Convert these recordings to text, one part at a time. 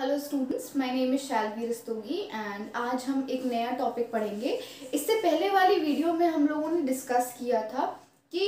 Hello students, my name is Shalvi Rastogi and आज हम एक नया टॉपिक पढ़ेंगे। इससे पहले वाली वीडियो में हम लोगों ने डिस्कस किया था कि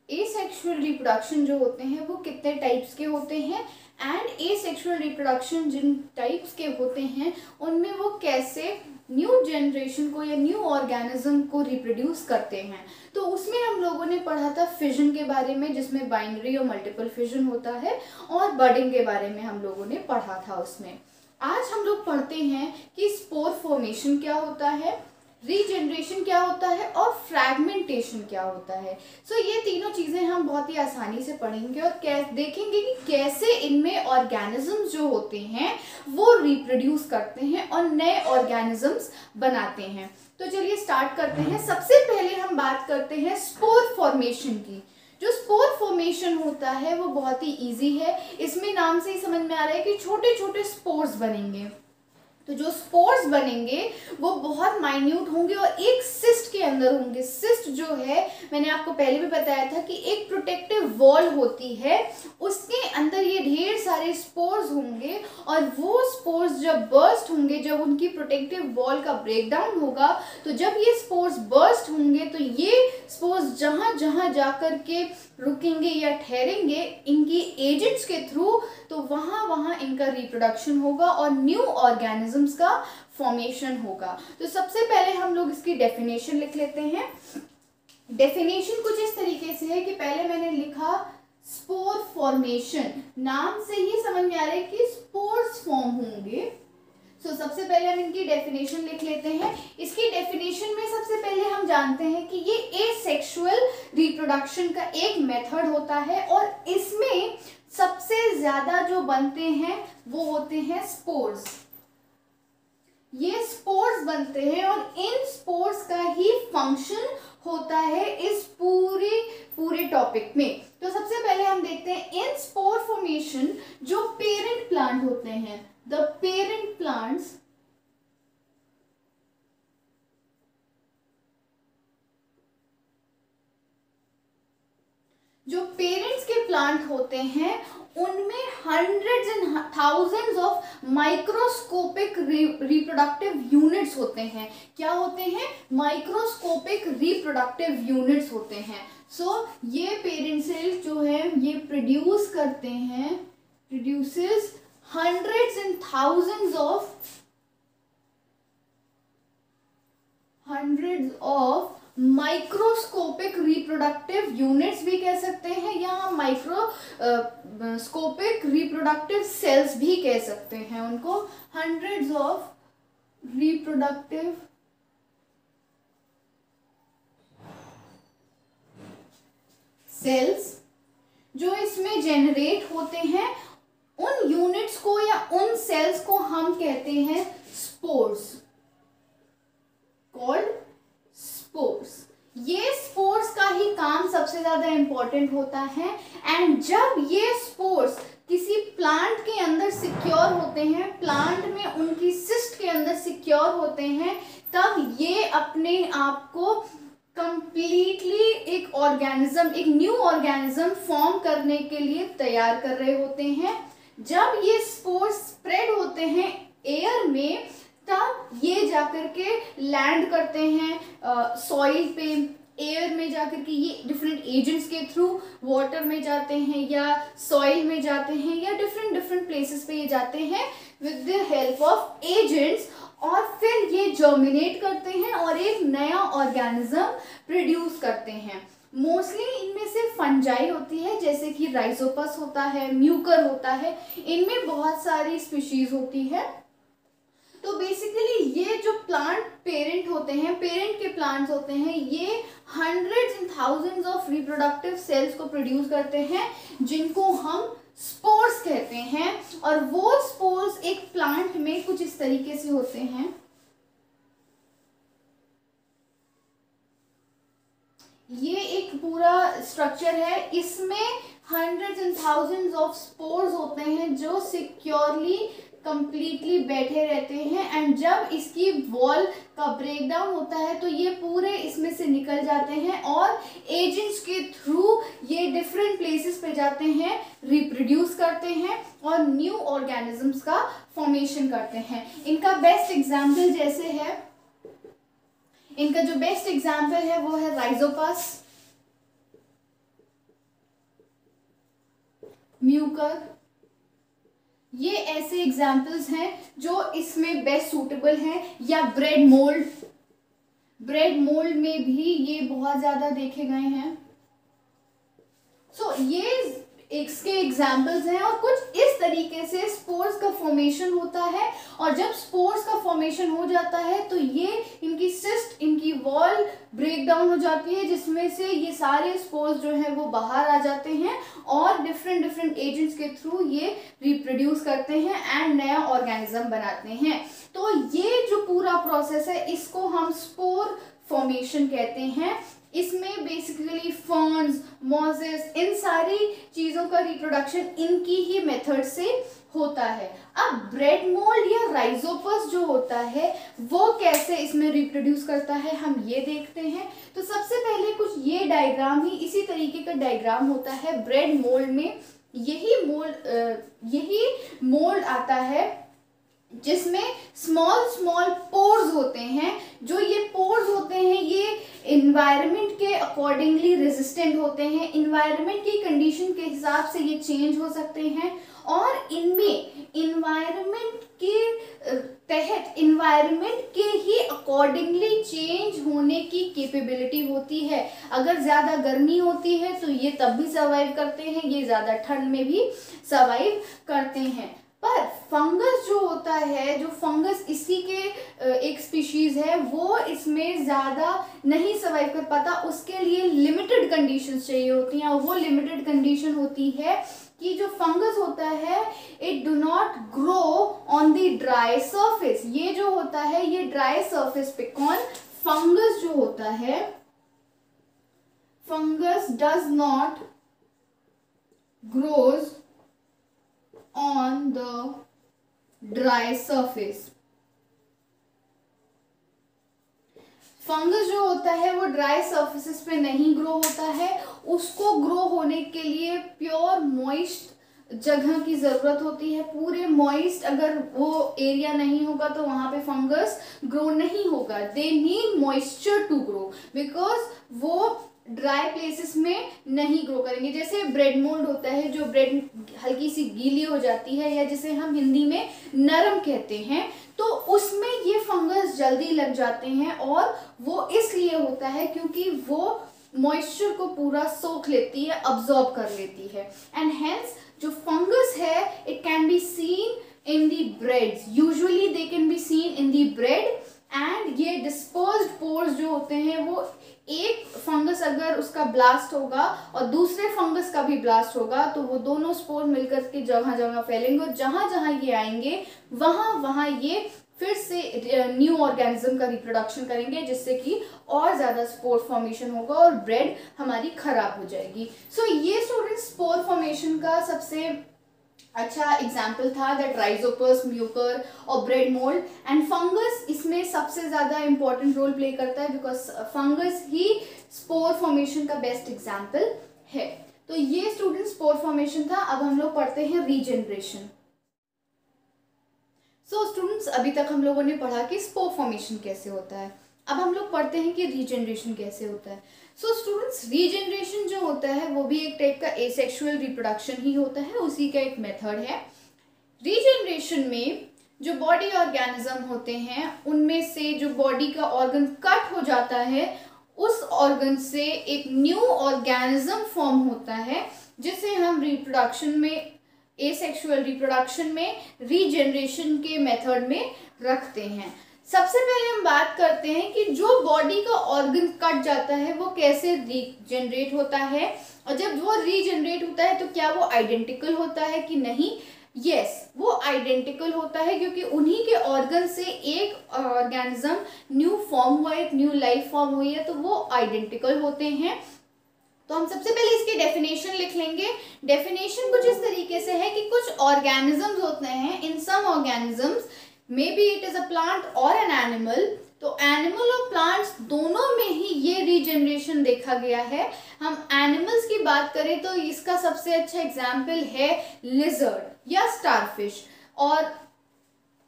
एसेक्सुअल रिप्रोडक्शन जो होते हैं वो कितने टाइप्स के होते हैं एंड एसेक्सुअल रिप्रोडक्शन जिन टाइप्स के होते हैं उनमें वो कैसे न्यू जनरेशन को या न्यू ऑर्गेनिज्म को रिप्रोड्यूस करते हैं। तो उसमें हम लोगों ने पढ़ा था फिजन के बारे में, जिसमें बाइनरी और मल्टीपल फिजन होता है, और बडिंग के बारे में हम लोगों ने पढ़ा था उसमें। आज हम लोग पढ़ते हैं कि स्पोर फॉर्मेशन क्या होता है, रीजनरेशन क्या होता है और फ्रैगमेंटेशन क्या होता है। सो ये तीनों चीज़ें हम बहुत ही आसानी से पढ़ेंगे और देखेंगे कि कैसे इनमें ऑर्गेनिजम्स जो होते हैं वो रिप्रोड्यूस करते हैं और नए ऑर्गेनिजम्स बनाते हैं। तो चलिए स्टार्ट करते हैं। सबसे पहले हम बात करते हैं स्पोर फॉर्मेशन की। जो स्पोर फॉर्मेशन होता है वो बहुत ही इजी है। इसमें नाम से ही समझ में आ रहा है कि छोटे छोटे स्पोर्स बनेंगे। तो जो स्पोर्स बनेंगे वो बहुत माइन्यूट होंगे और एक सिस्ट के अंदर होंगे। सिस्ट जो है, मैंने आपको पहले भी बताया था कि एक प्रोटेक्टिव वॉल होती है, उसके अंदर ये ढेर सारे स्पोर्स होंगे और वो स्पोर्स जब बर्स्ट होंगे, जब उनकी प्रोटेक्टिव वॉल का ब्रेकडाउन होगा, तो जब ये स्पोर्स बर्स्ट होंगे तो ये स्पोर्स जहाँ जहाँ जाकर के रुकेंगे या ठहरेंगे इनकी एजेंट्स के थ्रू, तो वहाँ वहाँ इनका रिप्रोडक्शन होगा और न्यू ऑर्गेनिजम्स का फॉर्मेशन होगा। तो सबसे पहले हम लोग इसकी डेफिनेशन लिख लेते हैं। डेफिनेशन कुछ इस तरीके से है कि पहले मैंने लिखा स्पोर फॉर्मेशन, नाम से ही समझ में आ रहा है कि स्पोर्स फॉर्म होंगे। सबसे पहले हम इनकी डेफिनेशन लिख लेते हैं। इसकी डेफिनेशन में सबसे पहले हम जानते हैं कि ये एसेक्सुअल रिप्रोडक्शन का एक मेथड होता है और इसमें सबसे ज्यादा जो बनते हैं वो होते हैं स्पोर्स। ये स्पोर्स बनते हैं और इन स्पोर्स का ही फंक्शन होता है इस पूरे टॉपिक में। तो सबसे पहले हम देखते हैं इन स्पोर फॉर्मेशन जो पेरेंट प्लांट होते हैं, द पेरेंट प्लांट्स जो पेरेंट्स के प्लांट होते हैं उनमें hundreds and thousands of microscopic reproductive units होते हैं। क्या होते हैं? माइक्रोस्कोपिक रिप्रोडक्टिव यूनिट्स होते हैं। ये पेरेंट सेल जो है ये प्रोड्यूस करते हैं, produces hundreds and thousands of microscopic reproductive units भी कह सकते हैं, या हम माइक्रोस्कोपिक रिप्रोडक्टिव सेल्स भी कह सकते हैं उनको। हंड्रेड्स ऑफ रिप्रोडक्टिव सेल्स जो इसमें जेनरेट होते हैं, उन यूनिट्स को या उन सेल्स को हम कहते हैं स्पोर्स, कॉल्ड स्पोर्स। ये स्पोर्स का ही काम सबसे ज्यादा इंपॉर्टेंट होता है एंड जब ये स्पोर्स किसी प्लांट के अंदर सिक्योर होते हैं, प्लांट में उनकी सिस्ट के अंदर सिक्योर होते हैं, तब ये अपने आप को कंप्लीटली एक ऑर्गेनिज्म, एक न्यू ऑर्गेनिज्म फॉर्म करने के लिए तैयार कर रहे होते हैं। जब ये स्पोर्स स्प्रेड होते हैं एयर में, तब ये जाकर के लैंड करते हैं सॉइल पे, एयर में जाकर के ये डिफरेंट एजेंट्स के थ्रू वाटर में जाते हैं या सॉइल में जाते हैं या डिफरेंट प्लेसेस पे ये जाते हैं with the help of agents, और फिर ये जर्मिनेट करते हैं और एक नया ऑर्गेनिज्म प्रोड्यूस करते हैं। मोस्टली इनमें से फंजाई होती है, जैसे कि राइजोपस होता है, म्यूकर होता है, इनमें बहुत सारी स्पीशीज होती है। तो बेसिकली ये जो प्लांट पेरेंट होते हैं, पेरेंट के प्लांट्स होते हैं, ये hundreds and thousands of reproductive cells को प्रोड्यूस करते हैं जिनको हम स्पोर्स कहते हैं। और वो स्पोर्स एक प्लांट में कुछ इस तरीके से होते हैं। ये एक पूरा स्ट्रक्चर है, इसमें hundreds and thousands of spores होते हैं जो सिक्योरली कंप्लीटली बैठे रहते हैं। एंड जब इसकी वॉल का ब्रेकडाउन होता है तो ये पूरे इसमें से निकल जाते हैं और एजेंट्स के थ्रू ये डिफरेंट प्लेसेस पे जाते हैं, रिप्रोड्यूस करते हैं और न्यू ऑर्गेनिजम्स का फॉर्मेशन करते हैं। इनका बेस्ट एग्जाम्पल जैसे है, इनका जो बेस्ट एग्जाम्पल है वो है राइजोपस, म्यूकर। ये ऐसे एग्जाम्पल्स हैं जो इसमें बेस्ट सूटेबल हैं। या ब्रेड मोल्ड, ब्रेड मोल्ड में भी ये बहुत ज्यादा देखे गए हैं। ये इसके एग्जाम्पल्स हैं। और कुछ इस तरीके से स्पोर्स का फॉर्मेशन होता है और जब स्पोर्स का फॉर्मेशन हो जाता है तो ये इनकी सिस्ट, इनकी वॉल ब्रेक डाउन हो जाती है, जिसमें से ये सारे स्पोर्स जो हैं वो बाहर आ जाते हैं और डिफरेंट एजेंट्स के थ्रू ये रिप्रोड्यूस करते हैं एंड नया ऑर्गेनिज्म बनाते हैं। तो ये जो पूरा प्रोसेस है इसको हम स्पोर फॉर्मेशन कहते हैं। इसमें बेसिकली फर्न्स, मॉसेस, इन सारी चीज़ों का रिप्रोडक्शन इनकी ही मेथड से होता है। अब ब्रेड मोल्ड या राइजोपस जो होता है वो कैसे इसमें रिप्रोड्यूस करता है हम ये देखते हैं। तो सबसे पहले कुछ ये डायग्राम ही इसी तरीके का डायग्राम होता है ब्रेड मोल्ड में। यही मोल्ड आता है जिसमें स्मॉल पोर्स होते हैं। जो ये पोर्स होते हैं ये इन्वायरमेंट के अकॉर्डिंगली रेजिस्टेंट होते हैं, इन्वायरमेंट की कंडीशन के हिसाब से ये चेंज हो सकते हैं और इनमें इन्वायरमेंट के तहत इन्वायरमेंट के ही अकॉर्डिंगली चेंज होने की कैपेबिलिटी होती है। अगर ज़्यादा गर्मी होती है तो ये तब भी सर्वाइव करते हैं, ये ज़्यादा ठंड में भी सर्वाइव करते हैं। पर फंगस जो होता है, जो फंगस इसी के एक स्पीशीज है, वो इसमें ज़्यादा नहीं सर्वाइव कर पाता। उसके लिए लिमिटेड कंडीशंस चाहिए होती हैं और वो लिमिटेड कंडीशन होती है कि जो फंगस होता है it do not grow on the dry surface. ये जो होता है ये ड्राई सरफेस पे कौन फंगस जो होता है, fungus does not grows on the dry surface। Fungus जो होता है वो ड्राई सर्फेसिस पे नहीं ग्रो होता है। उसको ग्रो होने के लिए प्योर मॉइस्ट जगह की ज़रूरत होती है। पूरे मॉइस्ट अगर वो एरिया नहीं होगा तो वहाँ पे फंगस ग्रो नहीं होगा। They need moisture to grow because वो ड्राई प्लेसेस में नहीं ग्रो करेंगे। जैसे ब्रेड मोल्ड होता है, जो ब्रेड हल्की सी गीली हो जाती है या जिसे हम हिंदी में नरम कहते हैं, तो उसमें ये फंगस जल्दी लग जाते हैं और वो इसलिए होता है क्योंकि वो मॉइस्चर को पूरा सोख लेती है, अब्जॉर्ब कर लेती है। एंड हेंस जो फंगस है it can be seen in the breads, usually they can be seen in the bread. And ये डिस्पर्स्ड पोर्स जो होते हैं वो एक फंगस अगर उसका ब्लास्ट होगा और दूसरे फंगस का भी ब्लास्ट होगा तो वो दोनों स्पोर मिलकर के जगह जगह फैलेंगे और जहाँ जहाँ ये आएंगे वहाँ वहाँ ये फिर से न्यू ऑर्गेनिज्म का रिप्रोडक्शन करेंगे, जिससे कि और ज़्यादा स्पोर फॉर्मेशन होगा और ब्रेड हमारी खराब हो जाएगी। सो ये स्टूडेंट स्पोर फॉर्मेशन का सबसे अच्छा एग्जाम्पल था दैट राइजोपस, म्यूकर और ब्रेड मोल्ड। एंड फंगस इसमें सबसे ज़्यादा इंपॉर्टेंट रोल प्ले करता है because fungus he spore formation का बेस्ट एग्जाम्पल है। तो ये स्टूडेंट स्पोर फॉर्मेशन था। अब हम लोग पढ़ते हैं रीजनरेशन। सो स्टूडेंट्स अभी तक हम लोगों ने पढ़ा कि स्पोर फॉर्मेशन कैसे होता है। अब हम लोग पढ़ते हैं कि रीजनरेशन कैसे होता है। सो स्टूडेंट्स रीजनरेशन जो होता है वो भी एक टाइप का एसेक्सुअल रिप्रोडक्शन ही होता है, उसी का एक मेथड है। रीजनरेशन में जो बॉडी ऑर्गेनिज्म होते हैं उनमें से जो बॉडी का ऑर्गन कट हो जाता है उस ऑर्गन से एक न्यू ऑर्गेनिज्म फॉर्म होता है, जिसे हम रिप्रोडक्शन में, एसेक्सुअल रिप्रोडक्शन में रीजनरेशन के मेथड में रखते हैं। सबसे पहले हम बात करते हैं कि जो बॉडी का ऑर्गन कट जाता है वो कैसे रीजनरेट होता है, और जब वो रीजनरेट होता है तो क्या वो आइडेंटिकल होता है कि नहीं। यस, वो आइडेंटिकल होता है क्योंकि उन्हीं के ऑर्गन से एक ऑर्गेनिज्म न्यू फॉर्म हुआ है, एक न्यू लाइफ फॉर्म हुई है, तो वो आइडेंटिकल होते हैं। तो हम सबसे पहले इसकी डेफिनेशन लिख लेंगे। डेफिनेशन कुछ इस तरीके से है कि कुछ ऑर्गेनिजम्स होते हैं, in some organisms may be it is a plant और एन एनिमल, तो एनिमल और प्लांट्स दोनों में ही ये रीजनरेशन देखा गया है। हम एनिमल्स की बात करें तो इसका सबसे अच्छा एग्जाम्पल है लिजर्ड या स्टारफिश, और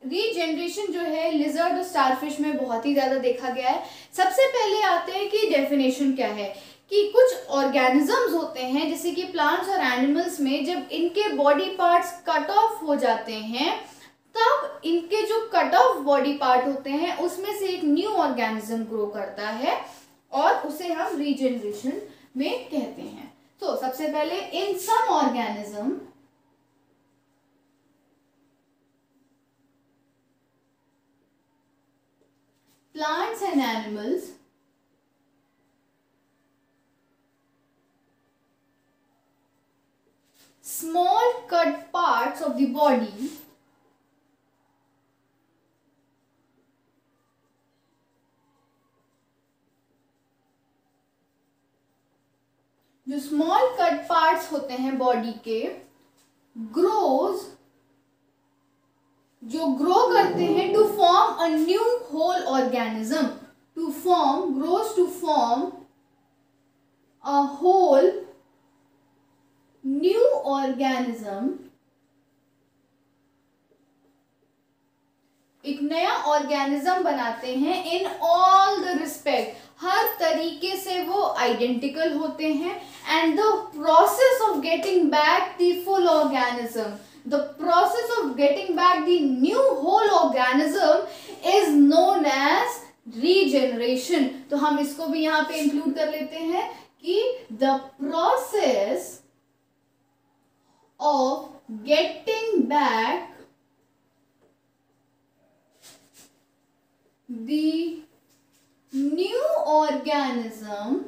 रीजनरेशन जो है लिजर्ड और स्टारफिश में बहुत ही ज़्यादा देखा गया है। सबसे पहले आते हैं कि डेफिनेशन क्या है, कि कुछ ऑर्गेनिजम्स होते हैं जैसे कि प्लांट्स और एनिमल्स में जब इनके बॉडी पार्ट्स कट ऑफ हो जाते हैं, तब इनके जो कट ऑफ बॉडी पार्ट होते हैं उसमें से एक न्यू ऑर्गेनिज्म ग्रो करता है और उसे हम रीजनरेशन में कहते हैं। तो सबसे पहले in some organism, plants and animals, small cut parts of the body जो स्मॉल कट पार्ट्स होते हैं बॉडी के, ग्रोज, जो ग्रो करते हैं to form a new whole organism, to form, grows to form a whole new organism, एक नया organism बनाते हैं। इन ऑल द रिस्पेक्ट, हर तरीके से वो आइडेंटिकल होते हैं। And the process of getting back the full organism, the process of getting back the new whole organism is known as regeneration. तो हम इसको भी यहाँ पे इंक्लूड कर लेते हैं कि the process of getting back the new organism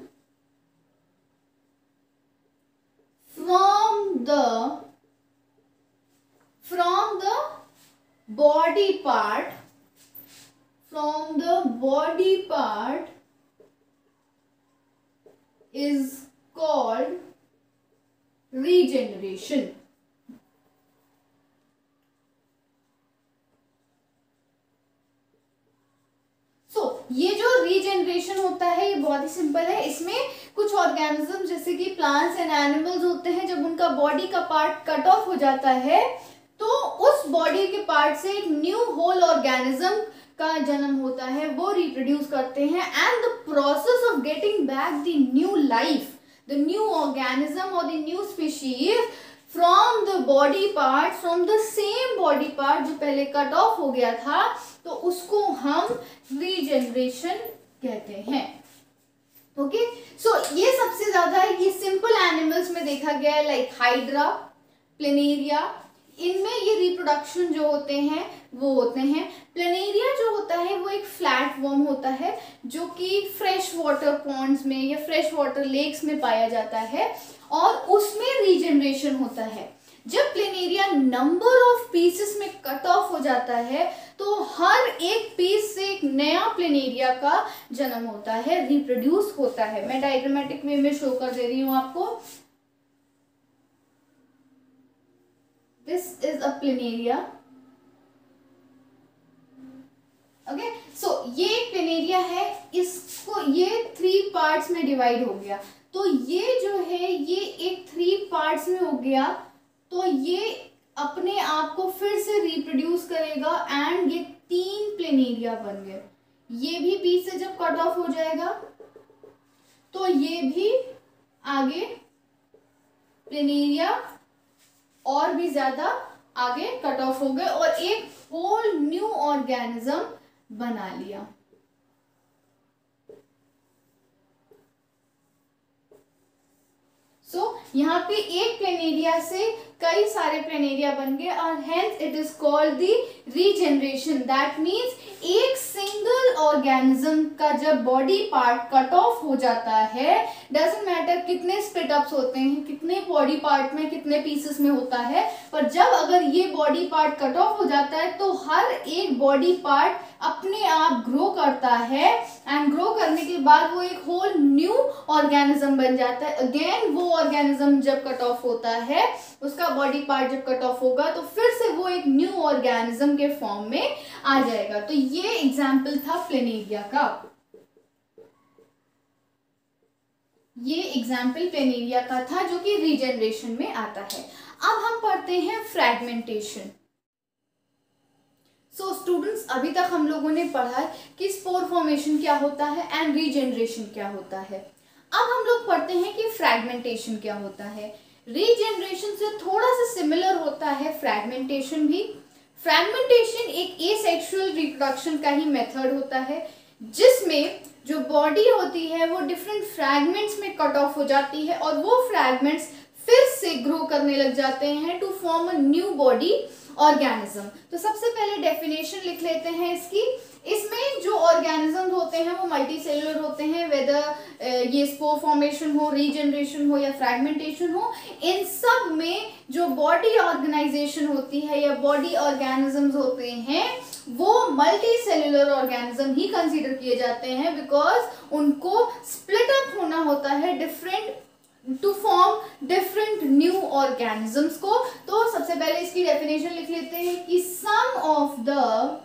from the body part, from the body part is called regeneration. ये जो रीजनरेशन होता है ये बहुत ही सिंपल है। इसमें कुछ ऑर्गेनिज्म जैसे कि प्लांट्स एंड एनिमल्स होते हैं, जब उनका बॉडी का पार्ट कट ऑफ हो जाता है तो उस बॉडी के पार्ट से एक न्यू होल ऑर्गेनिज्म का जन्म होता है, वो रिप्रोड्यूस करते हैं। And the process of getting back the new life, the new organism और the new species from the body part, from the same body part जो पहले कट ऑफ हो गया था, तो उसको हम रीजनरेशन कहते हैं। ओके, सो ये सबसे ज्यादा ये सिंपल एनिमल्स में देखा गया है, लाइक हाइड्रा, प्लेनेरिया, इनमें ये रिप्रोडक्शन जो होते हैं वो होते हैं। प्लेनेरिया जो होता है वो एक फ्लैट वर्म होता है जो कि फ्रेश वाटर पॉन्ड्स में या फ्रेश वाटर लेक्स में पाया जाता है और उसमें रीजनरेशन होता है। जब प्लेनेरिया नंबर ऑफ पीसेस में कट ऑफ हो जाता है तो हर एक पीस से एक नया प्लेनेरिया का जन्म होता है, रिप्रोड्यूस होता है। मैं डायग्रामेटिक वे में शो कर दे रही हूं आपको। This is a planaria. Okay, so ये एक प्लेनेरिया है, इसको ये 3 पार्ट्स में डिवाइड हो गया, तो ये जो है ये एक 3 पार्ट्स में हो गया, तो ये अपने आप को फिर से रिप्रोड्यूस करेगा एंड ये 3 प्लेनेरिया बन गए। ये भी बीच से जब कट ऑफ हो जाएगा तो ये भी आगे प्लेनेरिया और भी ज्यादा आगे कट ऑफ हो गए और एक होल न्यू ऑर्गेनिज्म बना लिया। सो यहाँ पे एक प्लेनेरिया से कई सारे प्लेनेरिया बन गए और hence it is called the regeneration. That means एक सिंगल ऑर्गेनिज्म का जब बॉडी पार्ट कट ऑफ हो जाता है, डजंट मैटर कितने स्प्लिट अप्स होते हैं, कितने बॉडी पार्ट में कितने पीसेस में होता है, पर जब अगर ये बॉडी पार्ट कट ऑफ हो जाता है तो हर एक बॉडी पार्ट अपने आप ग्रो करता है एंड ग्रो करने के बाद वो एक होल न्यू ऑर्गेनिज्म बन जाता है। अगेन वो ऑर्गेनिज्म जब कट ऑफ होता है, उसका बॉडी पार्ट जब कट ऑफ होगा तो फिर से वो एक न्यू ऑर्गेनिज्म के फॉर्म में आ जाएगा। तो ये एग्जाम्पल था प्लेनेरिया का, ये एग्जाम्पल प्लेनेरिया का था जो कि रीजनरेशन में आता है। अब हम पढ़ते हैं फ्रैगमेंटेशन। सो स्टूडेंट्स, अभी तक हम लोगों ने पढ़ा कि स्पोर फॉर्मेशन क्या होता है एंड रीजनरेशन क्या होता है। अब हम लोग पढ़ते हैं कि फ्रैगमेंटेशन क्या होता है। रीजनरेशन से थोड़ा सा सिमिलर होता है फ्रैगमेंटेशन भी। फ्रैगमेंटेशन एक एसेक्सुअल रिप्रोडक्शन का ही मेथड होता है जिसमें जो बॉडी होती है वो डिफरेंट फ्रैगमेंट्स में कट ऑफ हो जाती है और वो फ्रैगमेंट्स फिर से ग्रो करने लग जाते हैं to form a new body organism. तो सबसे पहले डेफिनेशन लिख लेते हैं इसकी। इसमें जो ऑर्गेनिज्म होते हैं वो मल्टी सेलुलर होते हैं, वेदर ये स्पोर फॉर्मेशन हो, रीजनरेशन हो या फ्रैगमेंटेशन हो, इन सब में जो बॉडी ऑर्गेनाइजेशन होती है या बॉडी ऑर्गेनिजम्स होते हैं वो मल्टी सेलुलर ऑर्गेनिज्म ही कंसीडर किए जाते हैं, बिकॉज उनको स्प्लिट अप होना होता है different to form different new organisms को। तो सबसे पहले इसकी डेफिनेशन लिख लेते हैं कि सम ऑफ द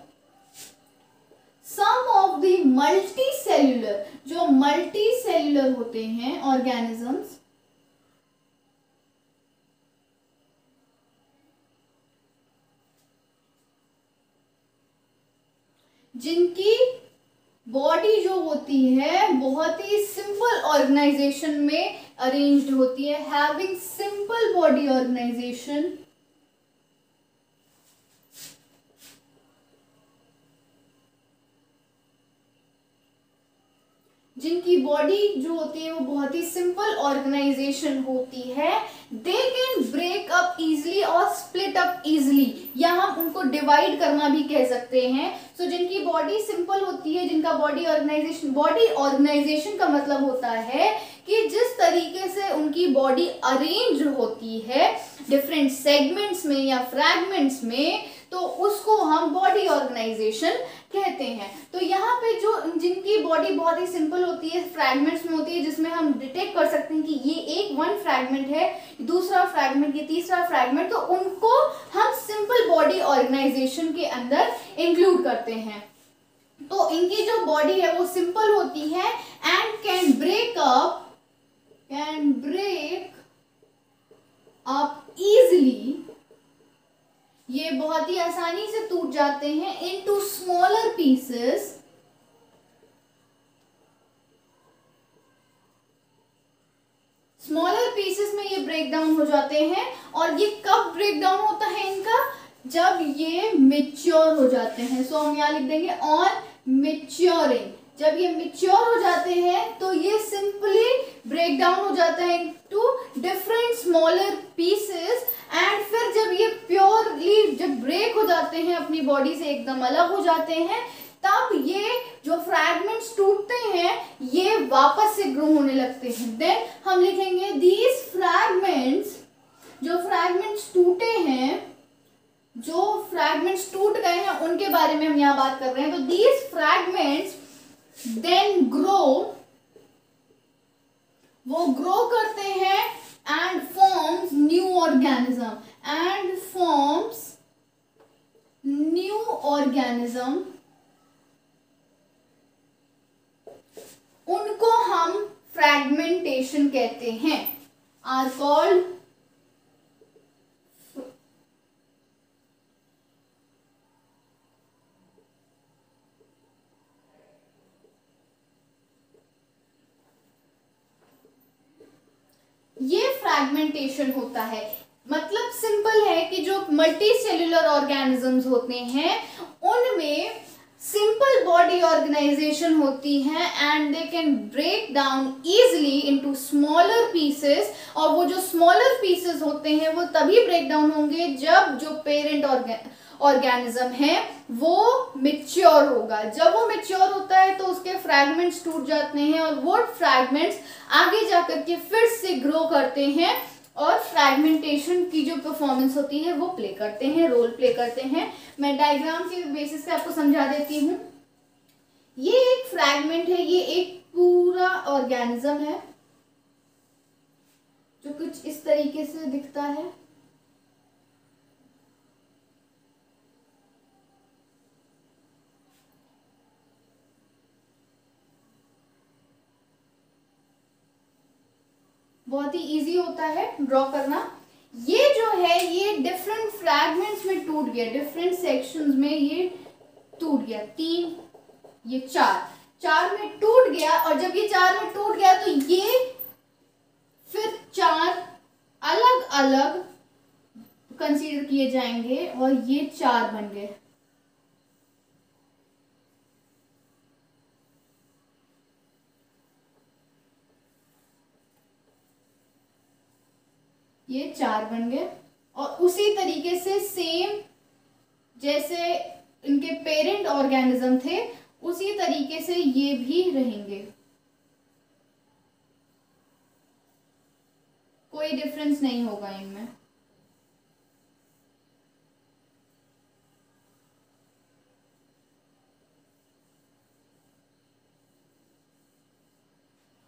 मल्टी सेल्यूलर, जो मल्टी सेल्यूलर होते हैं ऑर्गेनिजम्स, जिनकी बॉडी जो होती है बहुत ही सिंपल ऑर्गेनाइजेशन में अरेंज्ड होती है, हैविंग सिंपल बॉडी ऑर्गेनाइजेशन, जिनकी बॉडी जो होती है वो बहुत ही सिंपल ऑर्गेनाइजेशन होती है, they can break up easily और स्प्लिट अप इजिली, या हम उनको डिवाइड करना भी कह सकते हैं। सो जिनकी बॉडी सिंपल होती है, जिनका बॉडी ऑर्गेनाइजेशन का मतलब होता है कि जिस तरीके से उनकी बॉडी अरेंज होती है डिफरेंट सेगमेंट्स में या फ्रैगमेंट्स में, तो उसको हम बॉडी ऑर्गेनाइजेशन कहते हैं। तो यहाँ पे जो जिनकी बॉडी बहुत ही सिंपल होती है, फ्रैगमेंट्स में होती है, जिसमें हम डिटेक्ट कर सकते हैं कि ये एक वन फ्रैगमेंट है, दूसरा फ्रैगमेंट, ये तीसरा फ्रैगमेंट, तो उनको हम सिंपल बॉडी ऑर्गेनाइजेशन के अंदर इंक्लूड करते हैं। तो इनकी जो बॉडी है वो सिंपल होती है and can break up easily, ये बहुत ही आसानी से टूट जाते हैं into smaller pieces, smaller pieces में ये ब्रेक डाउन हो जाते हैं। और ये कब ब्रेक डाउन होता है इनका? जब ये मेच्योर हो जाते हैं। सो हम यहाँ लिख देंगे ऑन मेच्योरिंग, जब ये मेच्योर हो जाते हैं तो ये सिंपली ब्रेक डाउन हो जाता है into different smaller pieces, and फिर जब ये प्योरली जब ब्रेक हो जाते हैं, अपनी बॉडी से एकदम अलग हो जाते हैं, तब ये जो फ्रैगमेंट्स टूटते हैं ये वापस से ग्रो होने लगते हैं। देन हम लिखेंगे दीज फ्रैगमेंट्स, जो फ्रैगमेंट्स टूटे हैं, जो फ्रैगमेंट्स टूट गए हैं उनके बारे में हम यहाँ बात कर रहे हैं। तो दीज फ्रैगमेंट्स देन ग्रो, वो ग्रो करते हैं and forms new organism, and forms new organism, उनको हम फ्रैगमेंटेशन कहते हैं, आर कॉल्ड ये फ्रैगमेंटेशन होता है। मतलब सिंपल है कि जो मल्टी सेल्यूलर ऑर्गेनिजम्स होते हैं उनमें सिंपल बॉडी ऑर्गेनाइजेशन होती है and they can break down easily into smaller pieces, और वो जो स्मॉलर पीसेस होते हैं वो तभी ब्रेक डाउन होंगे जब जो पेरेंट ऑर्गेनिज्म है वो मिच्योर होगा। जब वो मिच्योर होता है तो उसके फ्रैगमेंट्स टूट जाते हैं और वो फ्रैगमेंट्स आगे जाकर के फिर से ग्रो करते हैं और फ्रैगमेंटेशन की जो परफॉर्मेंस होती है वो प्ले करते हैं, रोल प्ले करते हैं। मैं डायग्राम के बेसिस पे आपको समझा देती हूँ। ये एक फ्रैगमेंट है, ये एक पूरा ऑर्गेनिज्म है जो कुछ इस तरीके से दिखता है। बहुत ही इजी होता है ड्रॉ करना। ये जो है ये डिफरेंट फ्रैगमेंट्स में टूट गया, डिफरेंट सेक्शंस में ये टूट गया। 3, ये 4 में टूट गया, और जब ये 4 में टूट गया तो ये फिर 4 अलग अलग कंसीडर किए जाएंगे और ये 4 बन गए। ये 4 बन गए, और उसी तरीके से सेम जैसे इनके पेरेंट ऑर्गेनिज्म थे उसी तरीके से ये भी रहेंगे, कोई डिफरेंस नहीं होगा इनमें।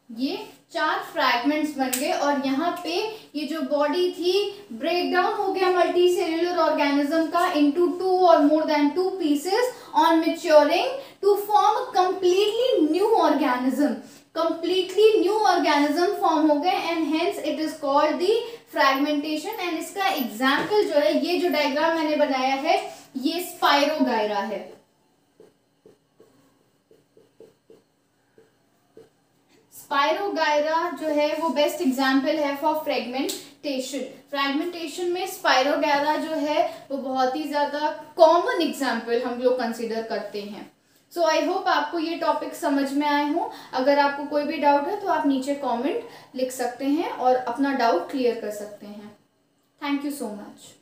ये 4 फ्रैगमेंट्स बन गए, और यहाँ पे ये जो बॉडी थी ब्रेक डाउन हो गया मल्टी सेल्यूलर ऑर्गेनिज्म का इनटू 2 और more than 2 pieces on maturing to form a completely new organism. Completely new organism फॉर्म हो गए and hence it is called the fragmentation. And इसका एग्जाम्पल जो है, ये जो डायग्राम मैंने बनाया है ये स्पाइरोगायरा है। स्पाइरोगायरा जो है वो बेस्ट एग्जाम्पल है फॉर फ्रेगमेंटेशन। फ्रैगमेंटेशन में स्पाइरोगायरा जो है वो बहुत ही ज्यादा कॉमन एग्जाम्पल हम लोग कंसीडर करते हैं। सो आई होप आपको ये टॉपिक समझ में आए हों। अगर आपको कोई भी डाउट है तो आप नीचे कमेंट लिख सकते हैं और अपना डाउट क्लियर कर सकते हैं। Thank you so much.